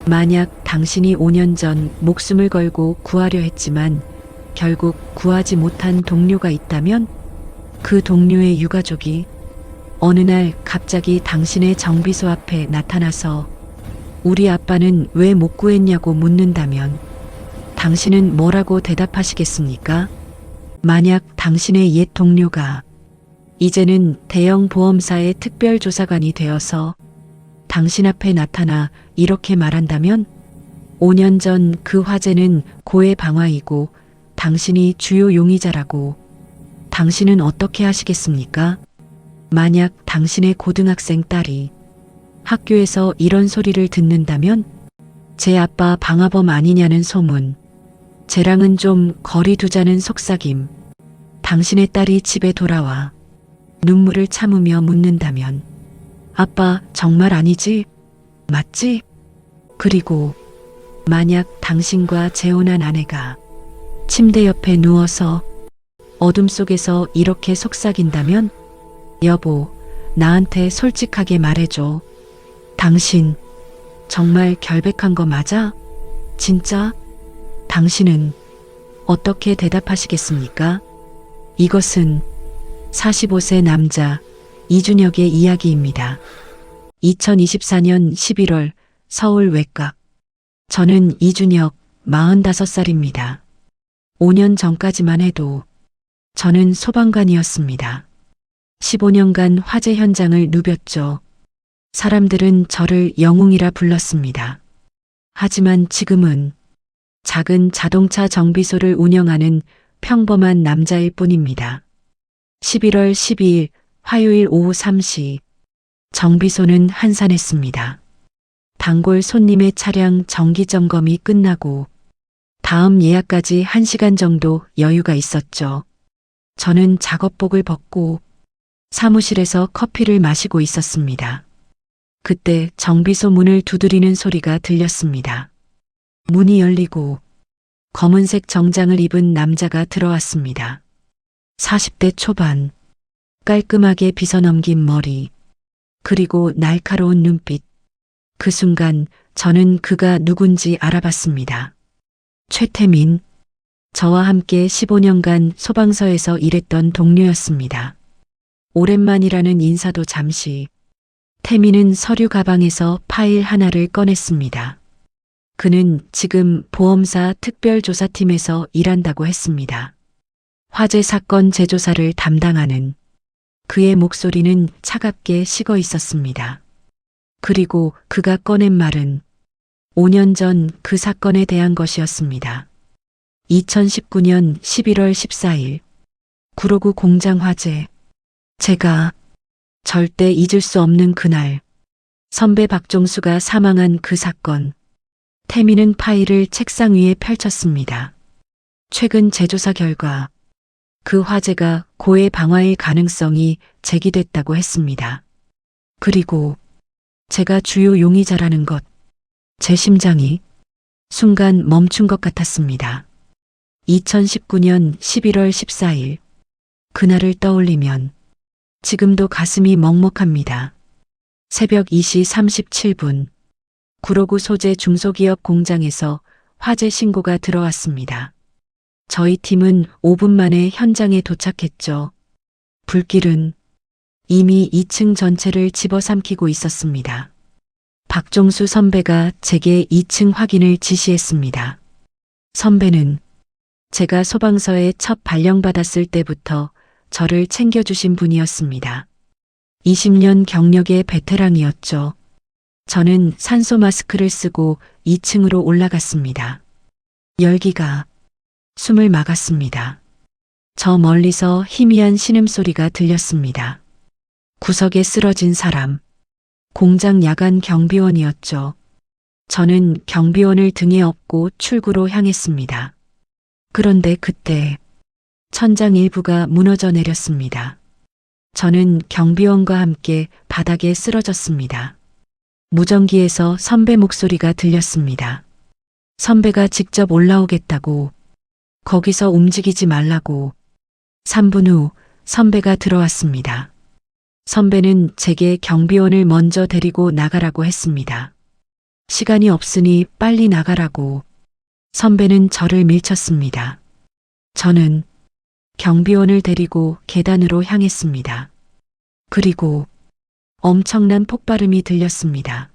만약 당신이 5년 전 목숨을 걸고 구하려 했지만 결국 구하지 못한 동료가 있다면 그 동료의 유가족이 어느 날 갑자기 당신의 정비소 앞에 나타나서 우리 아빠는 왜 못 구했냐고 묻는다면 당신은 뭐라고 대답하시겠습니까? 만약 당신의 옛 동료가 이제는 대형 보험사의 특별조사관이 되어서 당신 앞에 나타나 이렇게 말한다면 5년 전 그 화재는 고해 방화이고 당신이 주요 용의자라고 당신은 어떻게 하시겠습니까? 만약 당신의 고등학생 딸이 학교에서 이런 소리를 듣는다면 제 아빠 방화범 아니냐는 소문, 쟤랑은 좀 거리 두자는 속삭임, 당신의 딸이 집에 돌아와 눈물을 참으며 묻는다면 아빠 정말 아니지? 맞지? 그리고 만약 당신과 재혼한 아내가 침대 옆에 누워서 어둠 속에서 이렇게 속삭인다면 여보, 나한테 솔직하게 말해줘. 당신 정말 결백한 거 맞아? 진짜? 당신은 어떻게 대답하시겠습니까? 이것은 45세 남자 이준혁의 이야기입니다. 2024년 11월 서울 외곽. 저는 이준혁 45살입니다. 5년 전까지만 해도 저는 소방관이었습니다. 15년간 화재 현장을 누볐죠. 사람들은 저를 영웅이라 불렀습니다. 하지만 지금은 작은 자동차 정비소를 운영하는 평범한 남자일 뿐입니다. 11월 12일 화요일 오후 3시 정비소는 한산했습니다. 단골 손님의 차량 정기 점검이 끝나고 다음 예약까지 1시간 정도 여유가 있었죠. 저는 작업복을 벗고 사무실에서 커피를 마시고 있었습니다. 그때 정비소 문을 두드리는 소리가 들렸습니다. 문이 열리고 검은색 정장을 입은 남자가 들어왔습니다. 40대 초반, 깔끔하게 빗어넘긴 머리, 그리고 날카로운 눈빛. 그 순간 저는 그가 누군지 알아봤습니다. 최태민, 저와 함께 15년간 소방서에서 일했던 동료였습니다. 오랜만이라는 인사도 잠시. 태민은 서류 가방에서 파일 하나를 꺼냈습니다. 그는 지금 보험사 특별조사팀에서 일한다고 했습니다. 화재 사건 재조사를 담당하는. 그의 목소리는 차갑게 식어 있었습니다. 그리고 그가 꺼낸 말은 5년 전 그 사건에 대한 것이었습니다. 2019년 11월 14일 구로구 공장 화재. 제가 절대 잊을 수 없는 그날, 선배 박종수가 사망한 그 사건. 태민은 파일을 책상 위에 펼쳤습니다. 최근 재조사 결과 그 화재가 고해 방화일 가능성이 제기됐다고 했습니다. 그리고 제가 주요 용의자라는 것. 제 심장이 순간 멈춘 것 같았습니다. 2019년 11월 14일 그날을 떠올리면 지금도 가슴이 먹먹합니다. 새벽 2시 37분 구로구 소재 중소기업 공장에서 화재 신고가 들어왔습니다. 저희 팀은 5분 만에 현장에 도착했죠. 불길은 이미 2층 전체를 집어삼키고 있었습니다. 박종수 선배가 제게 2층 확인을 지시했습니다. 선배는 제가 소방서에 첫 발령받았을 때부터 저를 챙겨주신 분이었습니다. 20년 경력의 베테랑이었죠. 저는 산소 마스크를 쓰고 2층으로 올라갔습니다. 열기가 숨을 막았습니다. 저 멀리서 희미한 신음소리가 들렸습니다. 구석에 쓰러진 사람. 공장 야간 경비원이었죠. 저는 경비원을 등에 업고 출구로 향했습니다. 그런데 그때 천장 일부가 무너져 내렸습니다. 저는 경비원과 함께 바닥에 쓰러졌습니다. 무전기에서 선배 목소리가 들렸습니다. 선배가 직접 올라오겠다고, 거기서 움직이지 말라고. 3분 후 선배가 들어왔습니다. 선배는 제게 경비원을 먼저 데리고 나가라고 했습니다. 시간이 없으니 빨리 나가라고 선배는 저를 밀쳤습니다. 저는 경비원을 데리고 계단으로 향했습니다. 그리고 엄청난 폭발음이 들렸습니다.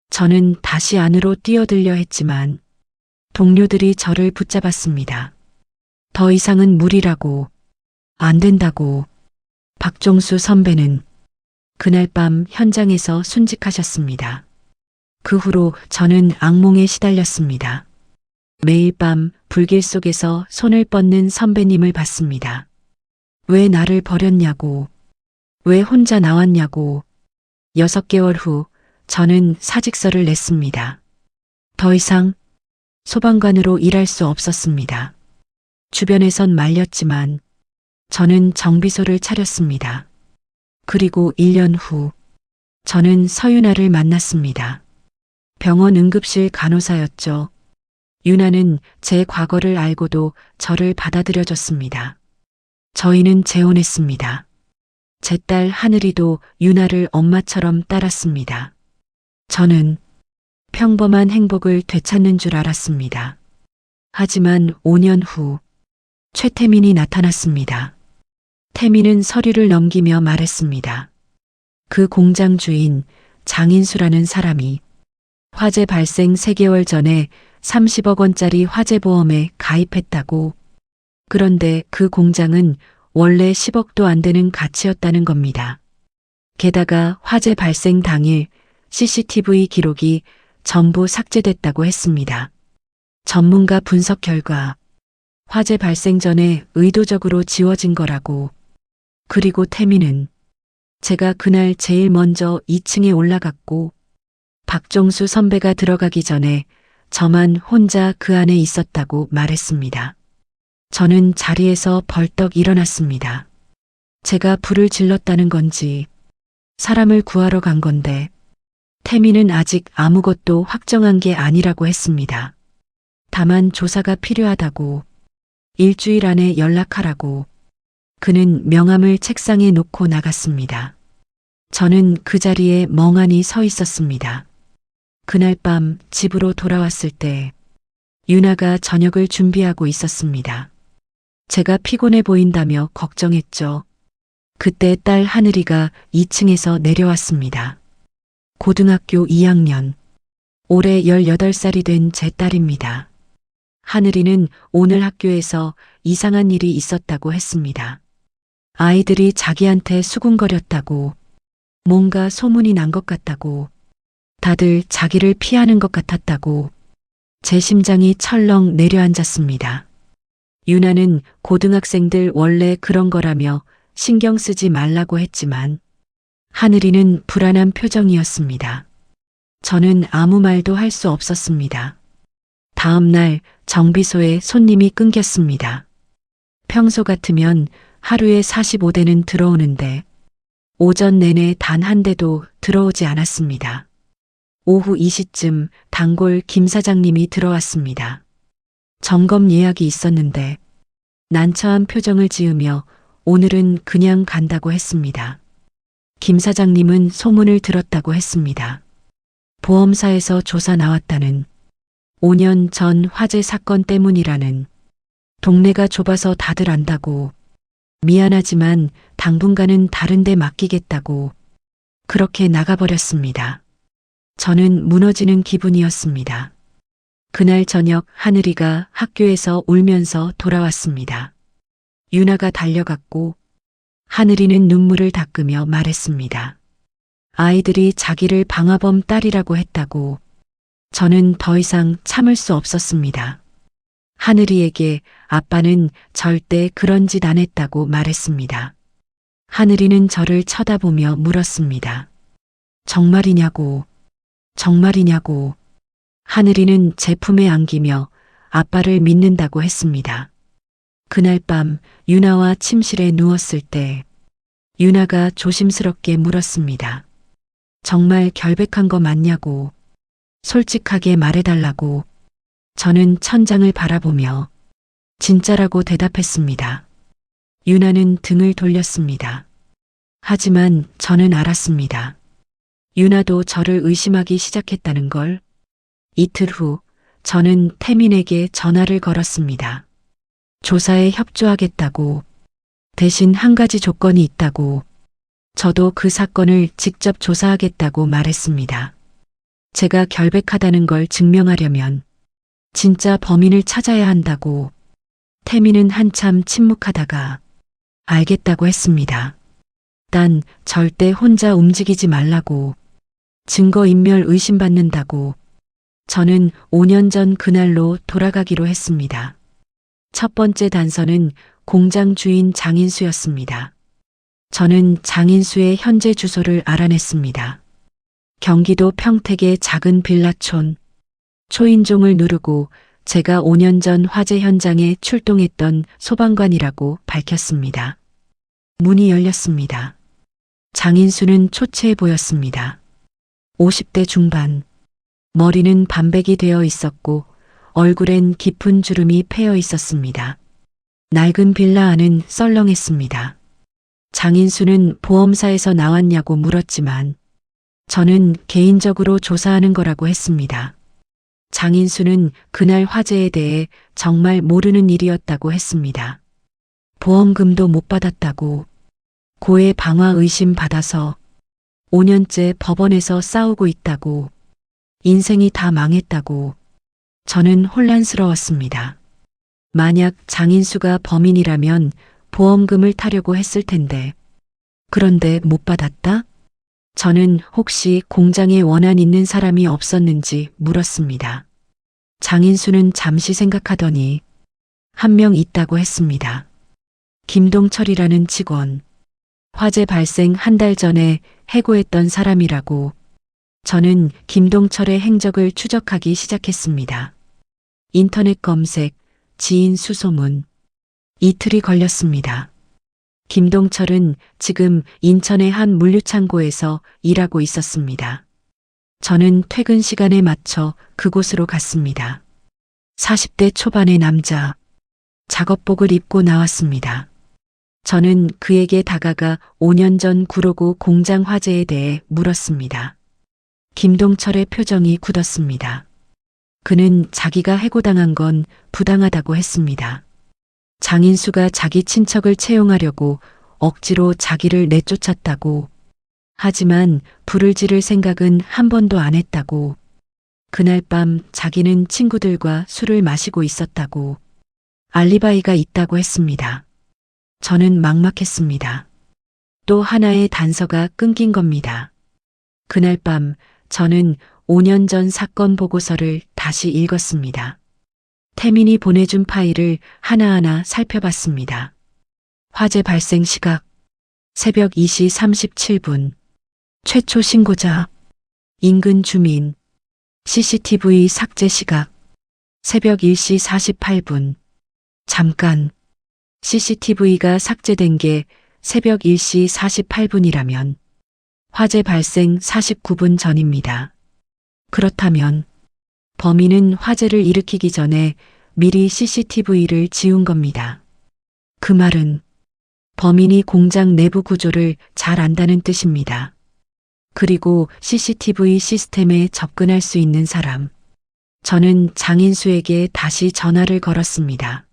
저는 다시 안으로 뛰어들려 했지만 동료들이 저를 붙잡았습니다. 더 이상은 무리라고, 안 된다고. 박종수 선배는 그날 밤 현장에서 순직하셨습니다. 그 후로 저는 악몽에 시달렸습니다. 매일 밤 불길 속에서 손을 뻗는 선배님을 봤습니다. 왜 나를 버렸냐고, 왜 혼자 나왔냐고. 6개월 후 저는 사직서를 냈습니다. 더 이상 소방관으로 일할 수 없었습니다. 주변에선 말렸지만 저는 정비소를 차렸습니다. 그리고 1년 후 저는 서윤아를 만났습니다. 병원 응급실 간호사였죠. 유나는 제 과거를 알고도 저를 받아들여줬습니다. 저희는 재혼했습니다. 제 딸 하늘이도 유나를 엄마처럼 따랐습니다. 저는 평범한 행복을 되찾는 줄 알았습니다. 하지만 5년 후 최태민이 나타났습니다. 태민은 서류를 넘기며 말했습니다. 그 공장 주인 장인수라는 사람이 화재 발생 3개월 전에 30억 원짜리 화재보험에 가입했다고. 그런데 그 공장은 원래 10억도 안 되는 가치였다는 겁니다. 게다가 화재 발생 당일 CCTV 기록이 전부 삭제됐다고 했습니다. 전문가 분석 결과 화재 발생 전에 의도적으로 지워진 거라고. 그리고 태민은 제가 그날 제일 먼저 2층에 올라갔고 박종수 선배가 들어가기 전에 저만 혼자 그 안에 있었다고 말했습니다. 저는 자리에서 벌떡 일어났습니다. 제가 불을 질렀다는 건지 사람을 구하러 간 건데 태민은 아직 아무것도 확정한 게 아니라고 했습니다. 다만 조사가 필요하다고, 일주일 안에 연락하라고. 그는 명함을 책상에 놓고 나갔습니다. 저는 그 자리에 멍하니 서 있었습니다. 그날 밤 집으로 돌아왔을 때 유나가 저녁을 준비하고 있었습니다. 제가 피곤해 보인다며 걱정했죠. 그때 딸 하늘이가 2층에서 내려왔습니다. 고등학교 2학년, 올해 18살이 된 제 딸입니다. 하늘이는 오늘 학교에서 이상한 일이 있었다고 했습니다. 아이들이 자기한테 수군거렸다고, 뭔가 소문이 난 것 같다고, 다들 자기를 피하는 것 같았다고. 제 심장이 철렁 내려앉았습니다. 유나는 고등학생들 원래 그런 거라며 신경 쓰지 말라고 했지만 하늘이는 불안한 표정이었습니다. 저는 아무 말도 할 수 없었습니다. 다음 날 정비소에 손님이 끊겼습니다. 평소 같으면 하루에 45대는 들어오는데 오전 내내 단 한 대도 들어오지 않았습니다. 오후 2시쯤 단골 김 사장님이 들어왔습니다. 점검 예약이 있었는데 난처한 표정을 지으며 오늘은 그냥 간다고 했습니다. 김 사장님은 소문을 들었다고 했습니다. 보험사에서 조사 나왔다는, 5년 전 화재 사건 때문이라는, 동네가 좁아서 다들 안다고, 미안하지만 당분간은 다른 데 맡기겠다고. 그렇게 나가버렸습니다. 저는 무너지는 기분이었습니다. 그날 저녁 하늘이가 학교에서 울면서 돌아왔습니다. 유나가 달려갔고 하늘이는 눈물을 닦으며 말했습니다. 아이들이 자기를 방화범 딸이라고 했다고. 저는 더 이상 참을 수 없었습니다. 하늘이에게 아빠는 절대 그런 짓 안 했다고 말했습니다. 하늘이는 저를 쳐다보며 물었습니다. 정말이냐고, 정말이냐고. 하늘이는 제 품에 안기며 아빠를 믿는다고 했습니다. 그날 밤 유나와 침실에 누웠을 때 유나가 조심스럽게 물었습니다. 정말 결백한 거 맞냐고, 솔직하게 말해달라고. 저는 천장을 바라보며 진짜라고 대답했습니다. 유나는 등을 돌렸습니다. 하지만 저는 알았습니다. 유나도 저를 의심하기 시작했다는 걸. 이틀 후 저는 태민에게 전화를 걸었습니다. 조사에 협조하겠다고, 대신 한 가지 조건이 있다고, 저도 그 사건을 직접 조사하겠다고 말했습니다. 제가 결백하다는 걸 증명하려면 진짜 범인을 찾아야 한다고. 태민은 한참 침묵하다가 알겠다고 했습니다. 단 절대 혼자 움직이지 말라고. 증거인멸 의심받는다고. 저는 5년 전 그날로 돌아가기로 했습니다. 첫 번째 단서는 공장 주인 장인수였습니다. 저는 장인수의 현재 주소를 알아냈습니다. 경기도 평택의 작은 빌라촌. 초인종을 누르고 제가 5년 전 화재 현장에 출동했던 소방관이라고 밝혔습니다. 문이 열렸습니다. 장인수는 초췌해 보였습니다. 50대 중반. 머리는 반백이 되어 있었고 얼굴엔 깊은 주름이 패여 있었습니다. 낡은 빌라 안은 썰렁했습니다. 장인수는 보험사에서 나왔냐고 물었지만 저는 개인적으로 조사하는 거라고 했습니다. 장인수는 그날 화재에 대해 정말 모르는 일이었다고 했습니다. 보험금도 못 받았다고, 고해 방화 의심 받아서 5년째 법원에서 싸우고 있다고, 인생이 다 망했다고. 저는 혼란스러웠습니다. 만약 장인수가 범인이라면 보험금을 타려고 했을 텐데, 그런데 못 받았다? 저는 혹시 공장에 원한 있는 사람이 없었는지 물었습니다. 장인수는 잠시 생각하더니 한 명 있다고 했습니다. 김동철이라는 직원. 화재 발생 한 달 전에 해고했던 사람이라고. 저는 김동철의 행적을 추적하기 시작했습니다. 인터넷 검색, 지인 수소문. 이틀이 걸렸습니다. 김동철은 지금 인천의 한 물류창고에서 일하고 있었습니다. 저는 퇴근 시간에 맞춰 그곳으로 갔습니다. 40대 초반의 남자. 작업복을 입고 나왔습니다. 저는 그에게 다가가 5년 전 구로구 공장 화재에 대해 물었습니다. 김동철의 표정이 굳었습니다. 그는 자기가 해고당한 건 부당하다고 했습니다. 장인수가 자기 친척을 채용하려고 억지로 자기를 내쫓았다고. 하지만 불을 지를 생각은 한 번도 안 했다고. 그날 밤 자기는 친구들과 술을 마시고 있었다고. 알리바이가 있다고 했습니다. 저는 막막했습니다. 또 하나의 단서가 끊긴 겁니다. 그날 밤 저는 5년 전 사건 보고서를 다시 읽었습니다. 태민이 보내준 파일을 하나하나 살펴봤습니다. 화재 발생 시각 새벽 2시 37분. 최초 신고자 인근 주민. CCTV 삭제 시각 새벽 1시 48분. 잠깐. CCTV가 삭제된 게 새벽 1시 48분이라면 화재 발생 49분 전입니다. 그렇다면 범인은 화재를 일으키기 전에 미리 CCTV를 지운 겁니다. 그 말은 범인이 공장 내부 구조를 잘 안다는 뜻입니다. 그리고 CCTV 시스템에 접근할 수 있는 사람. 저는 장인수에게 다시 전화를 걸었습니다.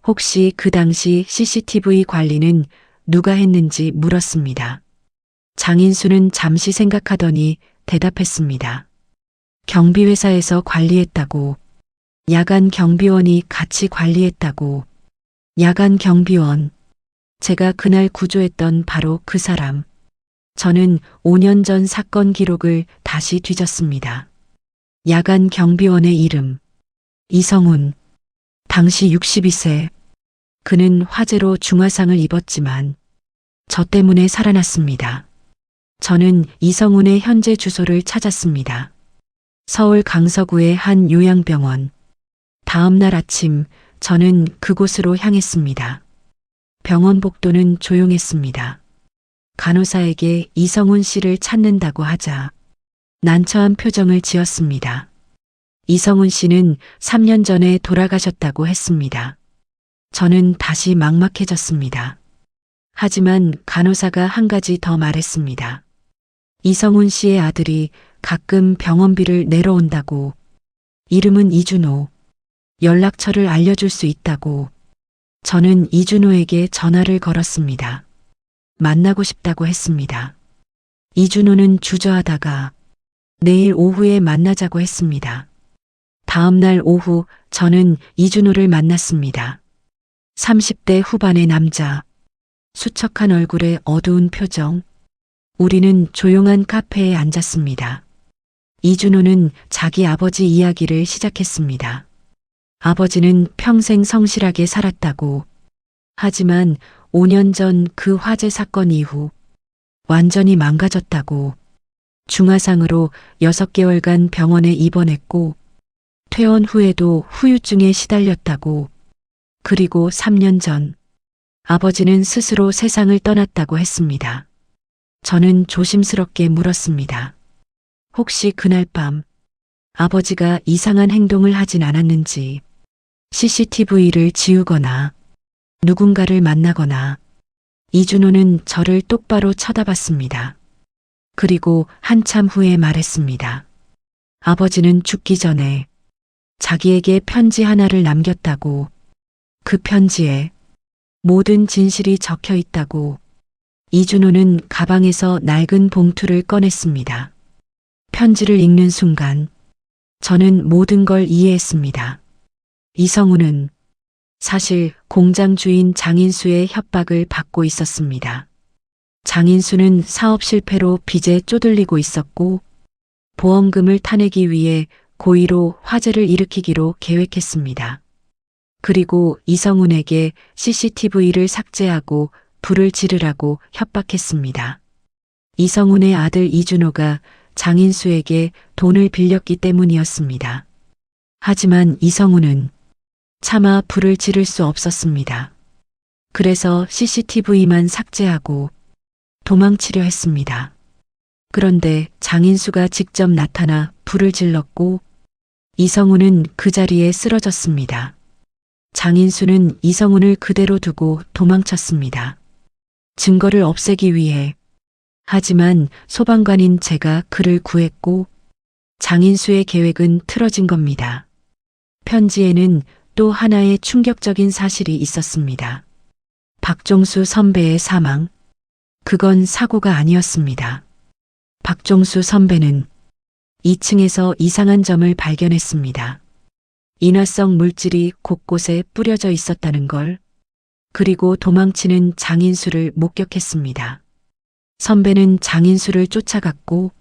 혹시 그 당시 CCTV 관리는 누가 했는지 물었습니다. 장인수는 잠시 생각하더니 대답했습니다. 경비회사에서 관리했다고. 야간 경비원이 같이 관리했다고. 야간 경비원. 제가 그날 구조했던 바로 그 사람. 저는 5년 전 사건 기록을 다시 뒤졌습니다. 야간 경비원의 이름. 이성훈. 당시 62세. 그는 화재로 중화상을 입었지만 저 때문에 살아났습니다. 저는 이성훈의 현재 주소를 찾았습니다. 서울 강서구의 한 요양병원. 다음 날 아침 저는 그곳으로 향했습니다. 병원 복도는 조용했습니다. 간호사에게 이성훈 씨를 찾는다고 하자 난처한 표정을 지었습니다. 이성훈 씨는 3년 전에 돌아가셨다고 했습니다. 저는 다시 막막해졌습니다. 하지만 간호사가 한 가지 더 말했습니다. 이성훈 씨의 아들이 가끔 병원비를 내러 온다고. 이름은 이준호. 연락처를 알려줄 수 있다고 저는 이준호에게 전화를 걸었습니다. 만나고 싶다고 했습니다. 이준호는 주저하다가 내일 오후에 만나자고 했습니다. 다음 날 오후 저는 이준호를 만났습니다. 30대 후반의 남자, 수척한 얼굴에 어두운 표정. 우리는 조용한 카페에 앉았습니다. 이준호는 자기 아버지 이야기를 시작했습니다. 아버지는 평생 성실하게 살았다고. 하지만 5년 전 그 화재 사건 이후 완전히 망가졌다고. 중화상으로 6개월간 병원에 입원했고 퇴원 후에도 후유증에 시달렸다고. 그리고 3년 전 아버지는 스스로 세상을 떠났다고 했습니다. 저는 조심스럽게 물었습니다. 혹시 그날 밤 아버지가 이상한 행동을 하진 않았는지, CCTV를 지우거나 누군가를 만나거나. 이준호는 저를 똑바로 쳐다봤습니다. 그리고 한참 후에 말했습니다. 아버지는 죽기 전에 자기에게 편지 하나를 남겼다고. 그 편지에 모든 진실이 적혀 있다고. 이준호는 가방에서 낡은 봉투를 꺼냈습니다. 편지를 읽는 순간 저는 모든 걸 이해했습니다. 이성우는 사실 공장 주인 장인수의 협박을 받고 있었습니다. 장인수는 사업 실패로 빚에 쪼들리고 있었고 보험금을 타내기 위해 고의로 화재를 일으키기로 계획했습니다. 그리고 이성훈에게 CCTV를 삭제하고 불을 지르라고 협박했습니다. 이성훈의 아들 이준호가 장인수에게 돈을 빌렸기 때문이었습니다. 하지만 이성훈은 차마 불을 지를 수 없었습니다. 그래서 CCTV만 삭제하고 도망치려 했습니다. 그런데 장인수가 직접 나타나 불을 질렀고 이성훈은 그 자리에 쓰러졌습니다. 장인수는 이성훈을 그대로 두고 도망쳤습니다. 증거를 없애기 위해. 하지만 소방관인 제가 그를 구했고 장인수의 계획은 틀어진 겁니다. 편지에는 또 하나의 충격적인 사실이 있었습니다. 박종수 선배의 사망. 그건 사고가 아니었습니다. 박종수 선배는 2층에서 이상한 점을 발견했습니다. 인화성 물질이 곳곳에 뿌려져 있었다는 걸. 그리고 도망치는 장인수를 목격했습니다. 선배는 장인수를 쫓아갔고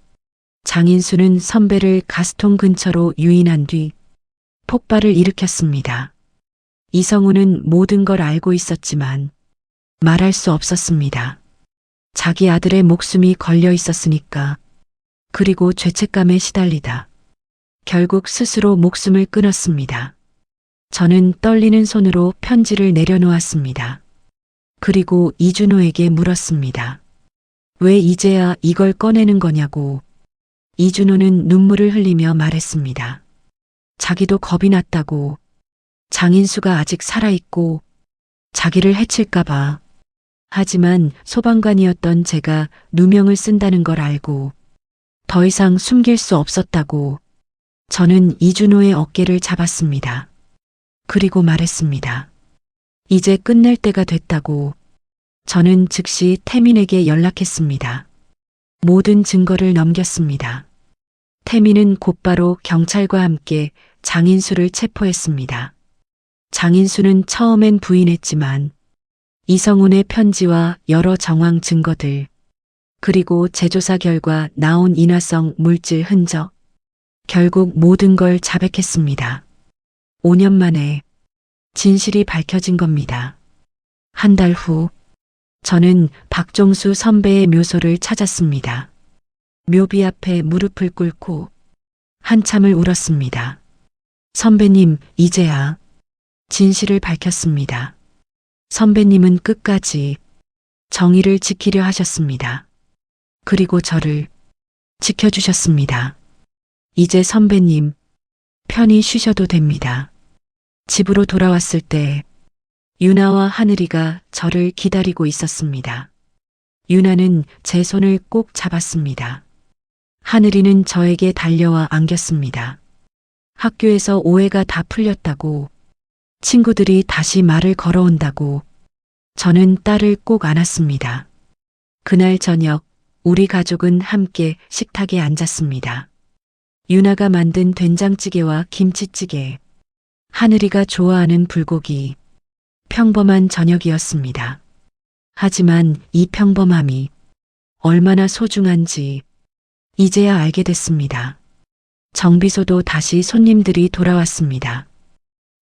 장인수는 선배를 가스통 근처로 유인한 뒤 폭발을 일으켰습니다. 이성우는 모든 걸 알고 있었지만 말할 수 없었습니다. 자기 아들의 목숨이 걸려 있었으니까. 그리고 죄책감에 시달리다 결국 스스로 목숨을 끊었습니다. 저는 떨리는 손으로 편지를 내려놓았습니다. 그리고 이준호에게 물었습니다. 왜 이제야 이걸 꺼내는 거냐고. 이준호는 눈물을 흘리며 말했습니다. 자기도 겁이 났다고. 장인수가 아직 살아있고 자기를 해칠까봐. 하지만 소방관이었던 제가 누명을 쓴다는 걸 알고 더 이상 숨길 수 없었다고. 저는 이준호의 어깨를 잡았습니다. 그리고 말했습니다. 이제 끝낼 때가 됐다고. 저는 즉시 태민에게 연락했습니다. 모든 증거를 넘겼습니다. 태민은 곧바로 경찰과 함께 장인수를 체포했습니다. 장인수는 처음엔 부인했지만 이성훈의 편지와 여러 정황 증거들, 그리고 재조사 결과 나온 인화성 물질 흔적, 결국 모든 걸 자백했습니다. 5년 만에 진실이 밝혀진 겁니다. 한 달 후, 저는 박종수 선배의 묘소를 찾았습니다. 묘비 앞에 무릎을 꿇고 한참을 울었습니다. 선배님, 이제야 진실을 밝혔습니다. 선배님은 끝까지 정의를 지키려 하셨습니다. 그리고 저를 지켜주셨습니다. 이제 선배님, 편히 쉬셔도 됩니다. 집으로 돌아왔을 때 유나와 하늘이가 저를 기다리고 있었습니다. 유나는 제 손을 꼭 잡았습니다. 하늘이는 저에게 달려와 안겼습니다. 학교에서 오해가 다 풀렸다고, 친구들이 다시 말을 걸어온다고, 저는 딸을 꼭 안았습니다. 그날 저녁, 우리 가족은 함께 식탁에 앉았습니다. 유나가 만든 된장찌개와 김치찌개, 하늘이가 좋아하는 불고기, 평범한 저녁이었습니다. 하지만 이 평범함이 얼마나 소중한지 이제야 알게 됐습니다. 정비소도 다시 손님들이 돌아왔습니다.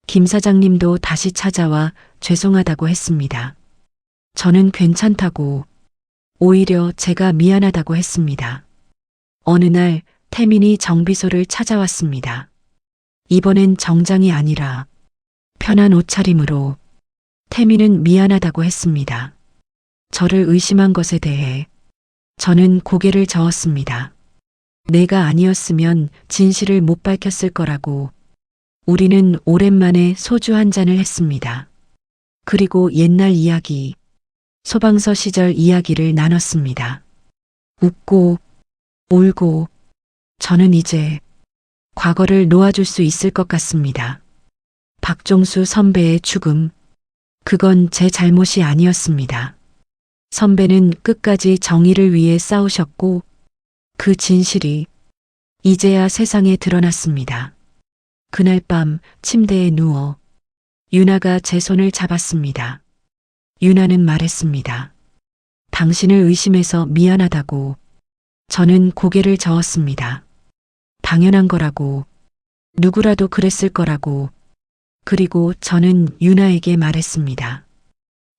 김 사장님도 다시 찾아와 죄송하다고 했습니다. 저는 괜찮다고, 오히려 제가 미안하다고 했습니다. 어느 날 태민이 정비소를 찾아왔습니다. 이번엔 정장이 아니라 편한 옷차림으로 태민은 미안하다고 했습니다. 저를 의심한 것에 대해 저는 고개를 저었습니다. 내가 아니었으면 진실을 못 밝혔을 거라고. 우리는 오랜만에 소주 한 잔을 했습니다. 그리고 옛날 이야기, 소방서 시절 이야기를 나눴습니다. 웃고 울고 저는 이제 과거를 놓아줄 수 있을 것 같습니다. 박종수 선배의 죽음, 그건 제 잘못이 아니었습니다. 선배는 끝까지 정의를 위해 싸우셨고 그 진실이 이제야 세상에 드러났습니다. 그날 밤 침대에 누워 유나가 제 손을 잡았습니다. 유나는 말했습니다. 당신을 의심해서 미안하다고. 저는 고개를 저었습니다. 당연한 거라고. 누구라도 그랬을 거라고. 그리고 저는 유나에게 말했습니다.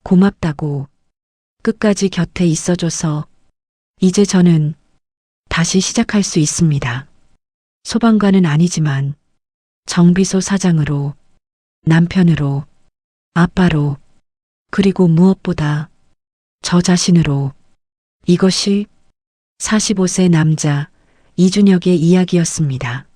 고맙다고. 끝까지 곁에 있어줘서. 이제 저는 다시 시작할 수 있습니다. 소방관은 아니지만 정비소 사장으로, 남편으로, 아빠로, 그리고 무엇보다 저 자신으로. 이것이 45세 남자 이준혁의 이야기였습니다.